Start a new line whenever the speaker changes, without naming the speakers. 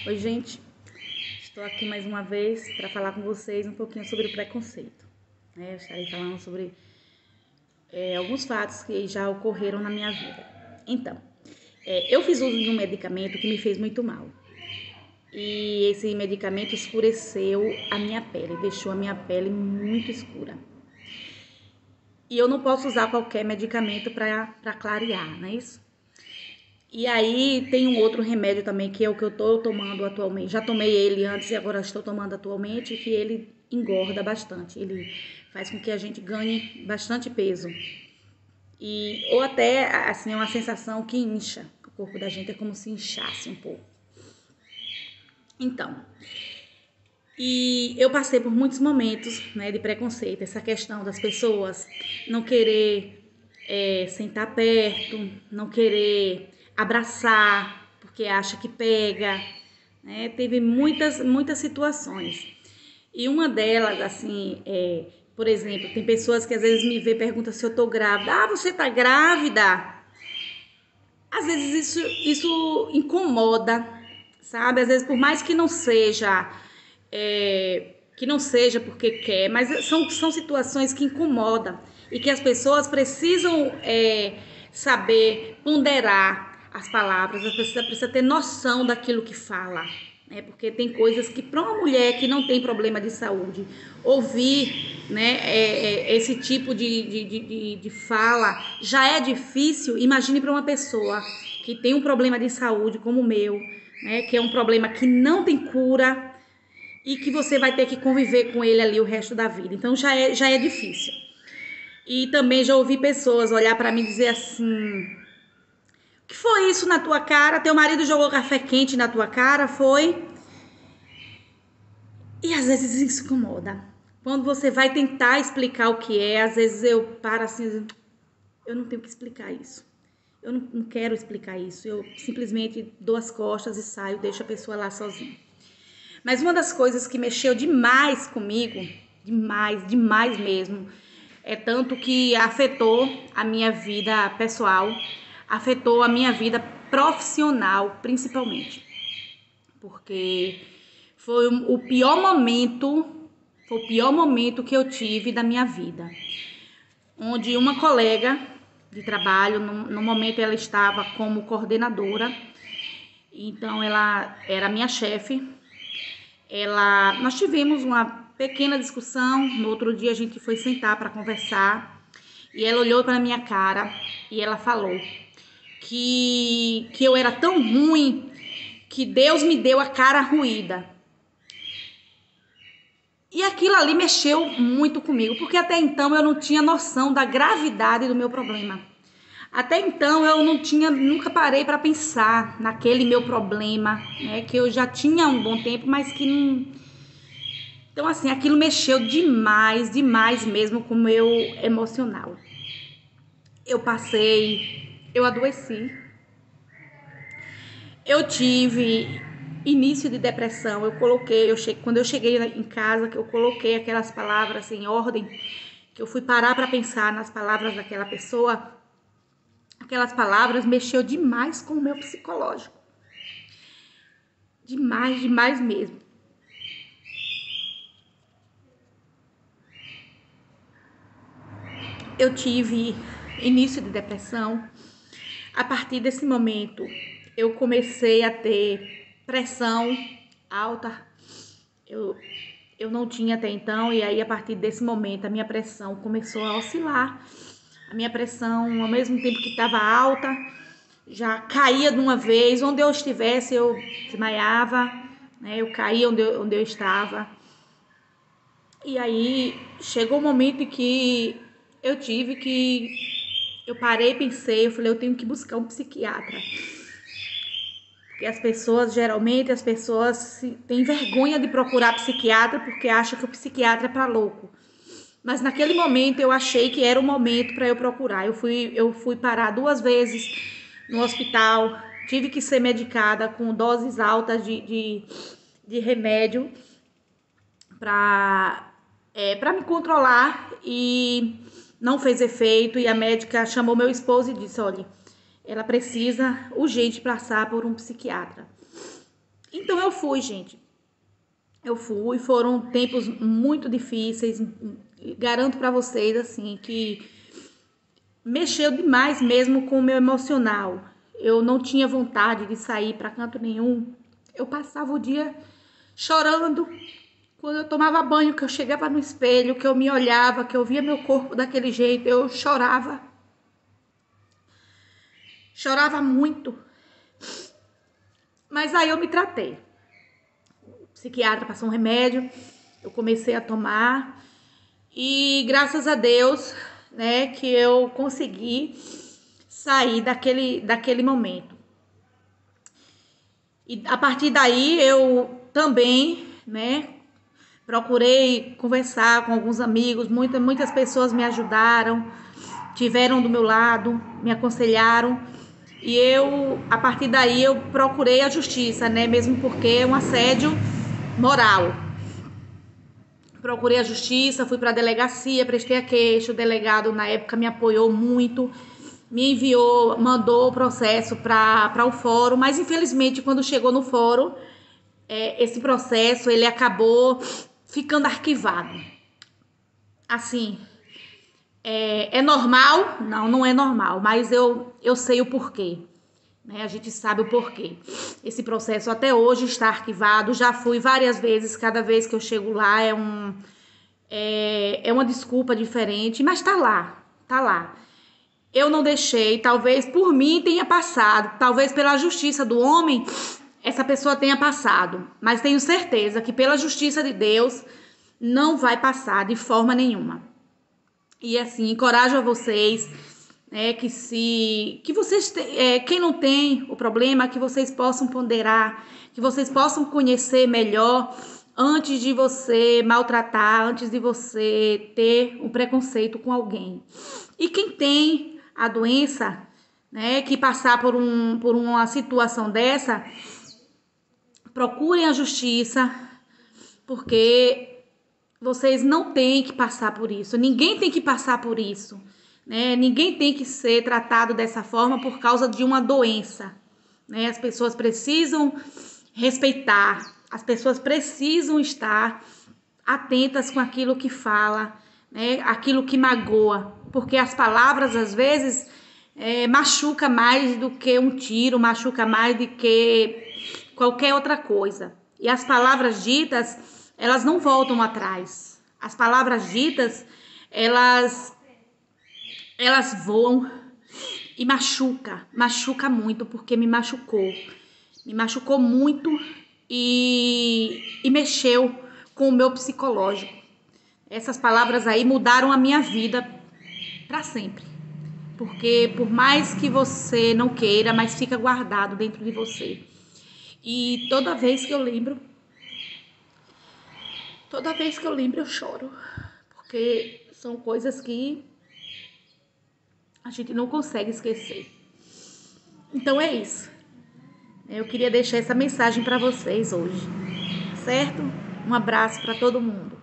Oi, gente. Estou aqui mais uma vez para falar com vocês um pouquinho sobre o preconceito. Eu estarei falando sobre alguns fatos que já ocorreram na minha vida. Então, eu fiz uso de um medicamento que me fez muito mal. E esse medicamento escureceu a minha pele, deixou a minha pele muito escura. E eu não posso usar qualquer medicamento para clarear, não é isso? E aí tem um outro remédio também, que é o que eu tô tomando atualmente. Já tomei ele antes e agora estou tomando atualmente, que ele engorda bastante. Ele faz com que a gente ganhe bastante peso. Ou até, assim, é uma sensação que incha. O corpo da gente é como se inchasse um pouco. Então, e eu passei por muitos momentos, né, de preconceito. Essa questão das pessoas não querer sentar perto, não querer abraçar, porque acha que pega, né? Teve muitas situações. E uma delas, assim, por exemplo, tem pessoas que às vezes me vê e perguntam se eu tô grávida. Ah, você tá grávida? Às vezes isso incomoda, sabe? Às vezes, por mais que não seja porque quer, mas são situações que incomodam e que as pessoas precisam saber ponderar as palavras, a pessoa precisa ter noção daquilo que fala, né? Porque tem coisas que para uma mulher que não tem problema de saúde, ouvir, né, esse tipo de fala já é difícil. Imagine para uma pessoa que tem um problema de saúde como o meu, né, que é um problema que não tem cura, e que você vai ter que conviver com ele ali o resto da vida. Então já é difícil. E também já ouvi pessoas olhar para mim e dizer assim: o que foi isso na tua cara? Teu marido jogou café quente na tua cara, foi? E às vezes isso incomoda. Quando você vai tentar explicar o que é, às vezes eu paro assim, eu não tenho que explicar isso. Eu não quero explicar isso. Eu simplesmente dou as costas e saio, deixo a pessoa lá sozinha. Mas uma das coisas que mexeu demais comigo, demais mesmo, é tanto que afetou a minha vida pessoal, afetou a minha vida profissional, principalmente. Porque foi o pior momento que eu tive da minha vida. Onde uma colega de trabalho, no momento ela estava como coordenadora, então ela era minha chefe. Nós tivemos uma pequena discussão. No outro dia a gente foi sentar para conversar e ela olhou para minha cara e ela falou que eu era tão ruim que Deus me deu a cara ruída. E aquilo ali mexeu muito comigo, porque até então eu não tinha noção da gravidade do meu problema. Até então eu nunca parei para pensar naquele meu problema, né, que eu já tinha há um bom tempo, mas que não. Então, assim, aquilo mexeu demais mesmo com o meu emocional. Eu adoeci. Eu tive início de depressão. Quando eu cheguei em casa, que eu coloquei aquelas palavras em ordem, que eu fui parar para pensar nas palavras daquela pessoa, aquelas palavras mexeu demais com o meu psicológico. Demais mesmo. Eu tive início de depressão. A partir desse momento, eu comecei a ter pressão alta. Eu não tinha até então, e aí a partir desse momento a minha pressão começou a oscilar. A minha pressão, ao mesmo tempo que estava alta, já caía de uma vez. Onde eu estivesse, eu desmaiava, né? Eu caía onde eu estava. E aí chegou o momento em que eu parei e pensei, eu falei, eu tenho que buscar um psiquiatra. Porque geralmente as pessoas têm vergonha de procurar psiquiatra porque acham que o psiquiatra é para louco. Mas naquele momento eu achei que era o momento para eu procurar. Eu fui parar 2 vezes no hospital, tive que ser medicada com doses altas de remédio para me controlar, e não fez efeito. E a médica chamou meu esposo e disse: olha, ela precisa urgente passar por um psiquiatra. Então eu fui, gente. Eu fui, foram tempos muito difíceis. Garanto para vocês, assim, que mexeu demais mesmo com o meu emocional. Eu não tinha vontade de sair para canto nenhum. Eu passava o dia chorando. Quando eu tomava banho, que eu chegava no espelho, que eu me olhava, que eu via meu corpo daquele jeito, eu chorava. Chorava muito. Mas aí eu me tratei. O psiquiatra passou um remédio, eu comecei a tomar. E graças a Deus, né, que eu consegui sair daquele momento. E a partir daí eu também, né, procurei conversar com alguns amigos, muitas pessoas me ajudaram, tiveram do meu lado, me aconselharam. E a partir daí, eu procurei a justiça, né, mesmo porque é um assédio moral. Procurei a justiça, fui para a delegacia, prestei a queixa, o delegado na época me apoiou muito, me enviou, mandou o processo para o fórum, mas infelizmente quando chegou no fórum, esse processo ele acabou ficando arquivado. Assim, é normal? Não, não é normal, mas eu sei o porquê. Né? A gente sabe o porquê. Esse processo até hoje está arquivado, já fui várias vezes, cada vez que eu chego lá é uma desculpa diferente, mas tá lá, tá lá. Eu não deixei, talvez por mim tenha passado, talvez pela justiça do homem essa pessoa tenha passado, mas tenho certeza que pela justiça de Deus não vai passar de forma nenhuma. E assim, encorajo a vocês, né, que vocês, quem não tem o problema, que vocês possam ponderar, que vocês possam conhecer melhor antes de você maltratar, antes de você ter um preconceito com alguém. E quem tem a doença, né, que passar por uma situação dessa, procurem a justiça, porque vocês não têm que passar por isso. Ninguém tem que passar por isso, né? Ninguém tem que ser tratado dessa forma por causa de uma doença, né? As pessoas precisam respeitar. As pessoas precisam estar atentas com aquilo que fala, né? Aquilo que magoa, porque as palavras às vezes machuca mais do que um tiro, machuca mais do que qualquer outra coisa. E as palavras ditas, elas não voltam atrás. As palavras ditas, elas voam e machuca muito, porque me machucou muito e mexeu com o meu psicológico. Essas palavras aí mudaram a minha vida para sempre, porque por mais que você não queira, mas fica guardado dentro de você. E toda vez que eu lembro eu choro, porque são coisas que a gente não consegue esquecer. Então é isso. Eu queria deixar essa mensagem para vocês hoje, certo? Um abraço para todo mundo.